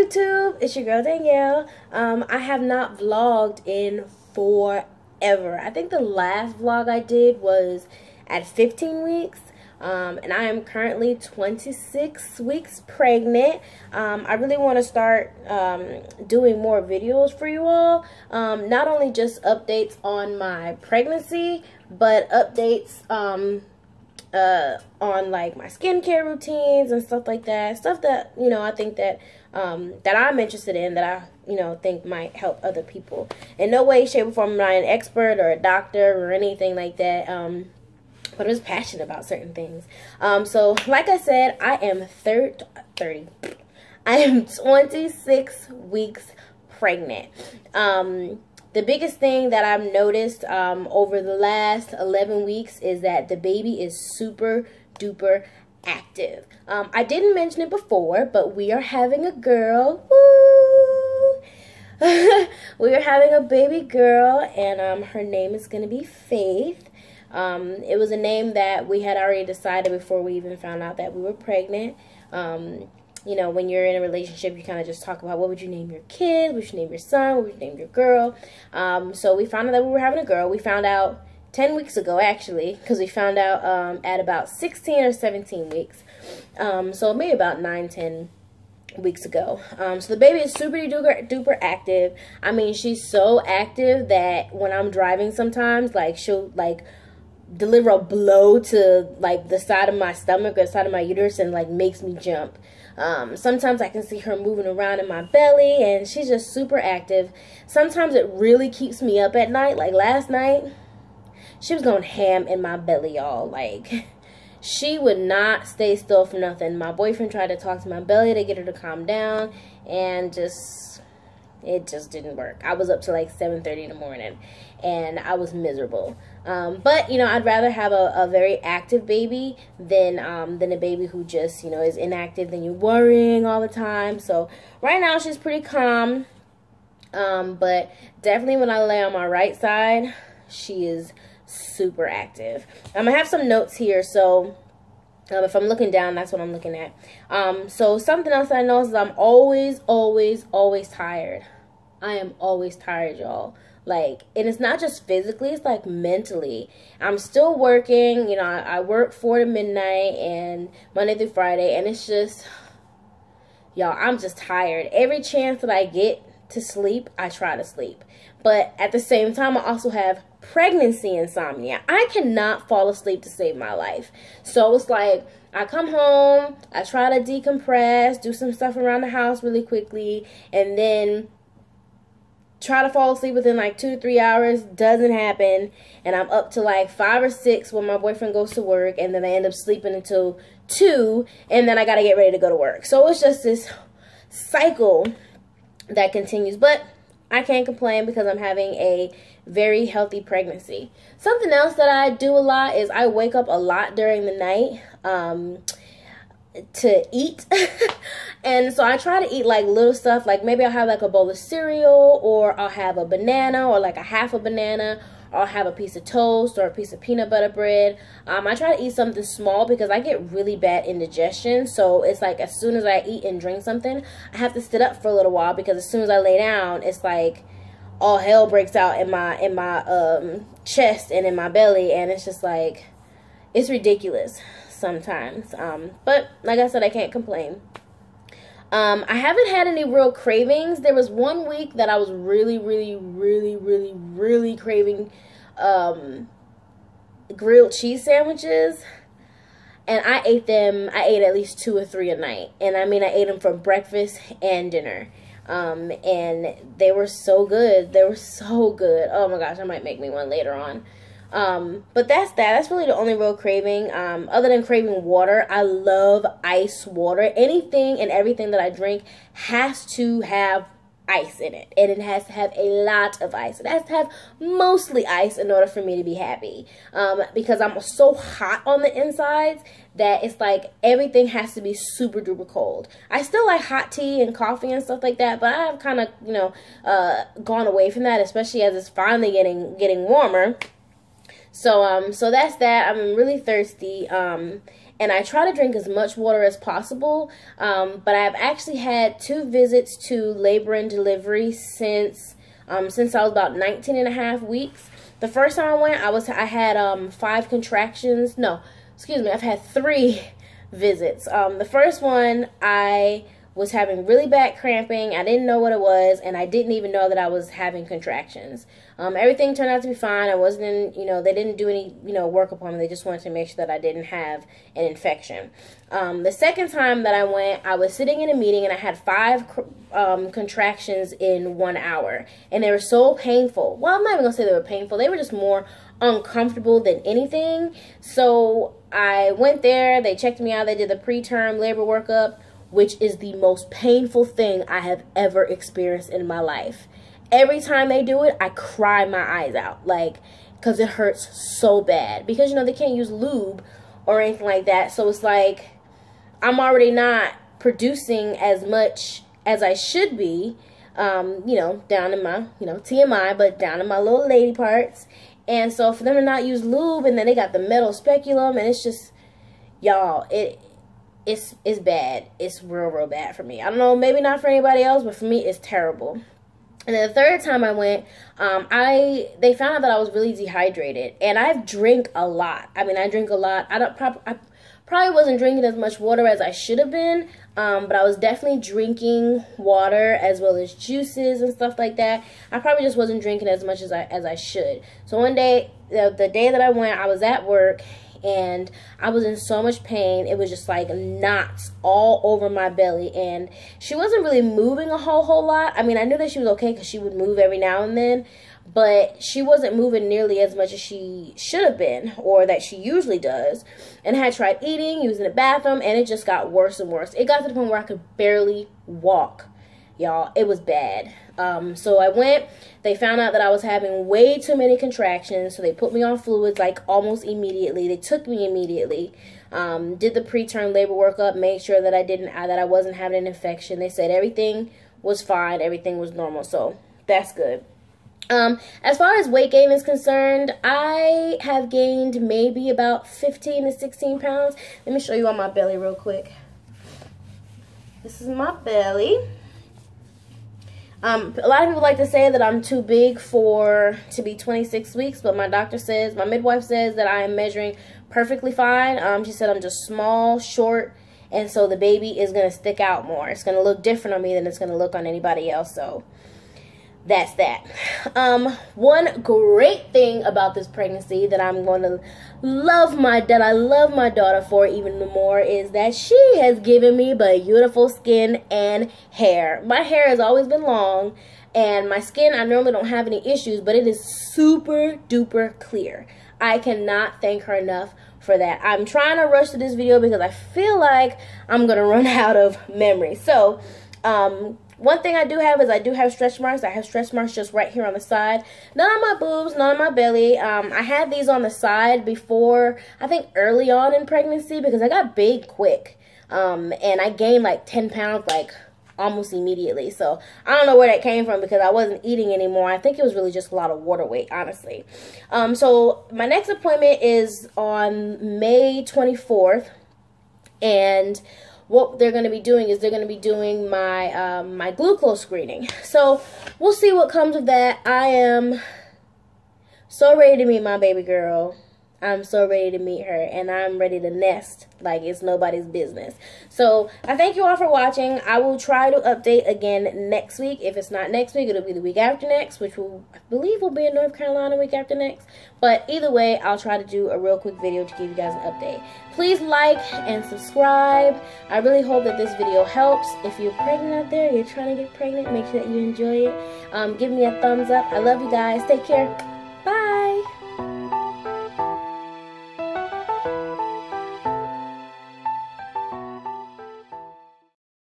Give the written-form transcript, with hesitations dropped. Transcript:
YouTube, it's your girl Danielle. I have not vlogged in forever. I think the last vlog I did was at 15 weeks. And I am currently 26 weeks pregnant. I really want to start doing more videos for you all. Not only just updates on my pregnancy, but updates on like my skincare routines and stuff like that. Stuff that, you know, I think that that I'm interested in, that I, you know, think might help other people. In no way, shape, or form am I an expert or a doctor or anything like that. But I'm just passionate about certain things. So like I said, I am 30. I am 26 weeks pregnant. The biggest thing that I've noticed over the last 11 weeks is that the baby is super duper active. I didn't mention it before, but we are having a girl. Woo! We are having a baby girl, and her name is going to be Faith. It was a name that we had already decided before we even found out that we were pregnant. You know, when you're in a relationship, you kind of just talk about what would you name your kid, what would you name your son, what would you name your girl. So we found out that we were having a girl. We found out 10 weeks ago, actually, because we found out at about 16 or 17 weeks. So maybe about 9-10 weeks ago. So the baby is super duper active. I mean, she's so active that when I'm driving sometimes, like, she'll, like, deliver a blow to, like, the side of my stomach or the side of my uterus and, like, makes me jump. Sometimes I can see her moving around in my belly, and she's just super active. Sometimes it really keeps me up at night. Like last night, she was going ham in my belly, y'all. Like, she would not stay still for nothing. My boyfriend tried to talk to my belly to get her to calm down, and it just didn't work. I was up to like 7:30 in the morning, and I was miserable. But, you know, I'd rather have a very active baby than a baby who just, you know, is inactive, than you're worrying all the time. So right now she's pretty calm. But definitely when I lay on my right side, she is super active. I have some notes here, so if I'm looking down, that's what I'm looking at. So something else that I noticed is I'm always tired. I am always tired, y'all. Like, and it's not just physically, it's like mentally. I'm still working, you know, I work 4 to midnight and Monday through Friday, and it's just, y'all, I'm just tired. Every chance that I get to sleep, I try to sleep. But at the same time, I also have pregnancy insomnia. I cannot fall asleep to save my life. So it's like, I come home, I try to decompress, do some stuff around the house really quickly, and then try to fall asleep within like 2 to 3 hours. Doesn't happen, and I'm up to like 5 or 6 when my boyfriend goes to work, and then I end up sleeping until 2, and then I gotta get ready to go to work. So it's just this cycle that continues, but I can't complain because I'm having a very healthy pregnancy. Something else that I do a lot is I wake up a lot during the night to eat. And so I try to eat like little stuff, like maybe I'll have like a bowl of cereal, or I'll have a banana, or like a half a banana, or I'll have a piece of toast or a piece of peanut butter bread. I try to eat something small because I get really bad indigestion. So it's like as soon as I eat and drink something, I have to sit up for a little while, because as soon as I lay down, it's like all hell breaks out in my chest and in my belly, and it's just like, it's ridiculous sometimes. But like I said, I can't complain. I haven't had any real cravings. There was one week that I was really craving grilled cheese sandwiches, and I ate at least 2 or 3 a night. And I mean, I ate them for breakfast and dinner. And they were so good. They were so good. Oh my gosh, I might make me one later on. But that's really the only real craving. Other than craving water, I love ice water. Anything and everything that I drink has to have ice in it, and it has to have a lot of ice. It has to have mostly ice in order for me to be happy, because I'm so hot on the insides that it's like everything has to be super duper cold. I still like hot tea and coffee and stuff like that, but I have kind of, you know, gone away from that, especially as it's finally getting warmer. So that's that. I'm really thirsty. and I try to drink as much water as possible. But I've actually had 2 visits to labor and delivery since I was about 19 and a half weeks. The first time I went, I had 5 contractions. No, excuse me, I've had 3 visits. The first one, I was having really bad cramping. I didn't know what it was, and I didn't even know that I was having contractions. Everything turned out to be fine. I wasn't in, they didn't do any, work upon me. They just wanted to make sure that I didn't have an infection. The second time that I went, I was sitting in a meeting, and I had 5 contractions in 1 hour, and they were so painful. Well, I'm not even gonna say they were painful. They were just more uncomfortable than anything. So I went there. They checked me out. They did the preterm labor workup, which is the most painful thing I have ever experienced in my life. Every time they do it, I cry my eyes out, like, because it hurts so bad. Because, they can't use lube or anything like that. So it's like, I'm already not producing as much as I should be, down in my, TMI, but down in my little lady parts. And so for them to not use lube, and then they got the metal speculum, and it's just, y'all, it's bad. It's real bad for me. I don't know, maybe not for anybody else, but for me, it's terrible. And then the third time I went, they found out that I was really dehydrated, and I've drank a lot. I mean, I drink a lot. I probably wasn't drinking as much water as I should have been, but I was definitely drinking water as well as juices and stuff like that. I probably just wasn't drinking as much as I should. So one day, the day that I went, I was at work, and I was in so much pain. It was just like knots all over my belly, and she wasn't really moving a whole lot. I mean, I knew that she was okay because she would move every now and then, but she wasn't moving nearly as much as she should have been, or that she usually does. And I had tried eating, using the bathroom, and it just got worse and worse. It got to the point where I could barely walk. Y'all, it was bad. So I went, they found out that I was having way too many contractions, so they put me on fluids like almost immediately. They took me immediately, did the preterm labor workup, made sure that I wasn't having an infection. They said everything was fine, everything was normal, so that's good. As far as weight gain is concerned, I have gained maybe about 15 to 16 pounds. Let me show you on my belly real quick. This is my belly. A lot of people like to say that I'm too big to be 26 weeks, but my midwife says that I am measuring perfectly fine. She said I'm just small, short, and so the baby is going to stick out more. It's going to look different on me than it's going to look on anybody else, so that's that. One great thing about this pregnancy that I'm going to I love my daughter for even more is that she has given me beautiful skin and hair. My hair has always been long, and my skin, I normally don't have any issues, but it is super duper clear. I cannot thank her enough for that. I'm trying to rush to this video because I feel like I'm going to run out of memory. So, one thing I do have is I do have stretch marks. I have stretch marks just right here on the side. None on my boobs, none on my belly. I had these on the side before, I think early on in pregnancy, because I got big quick. And I gained like 10 pounds like almost immediately. So I don't know where that came from because I wasn't eating anymore. I think it was really just a lot of water weight, honestly. So my next appointment is on May 24th. And what they're going to be doing is they're going to be doing my my glucose screening. So we'll see what comes of that. I am so ready to meet my baby girl. I'm so ready to meet her, and I'm ready to nest like it's nobody's business. So I thank you all for watching. I will try to update again next week. If it's not next week, it'll be the week after next, which I believe will be in North Carolina week after next. But either way, I'll try to do a real quick video to give you guys an update. Please like and subscribe. I really hope that this video helps. If you're pregnant out there, you're trying to get pregnant, make sure that you enjoy it. Give me a thumbs up. I love you guys. Take care. Bye.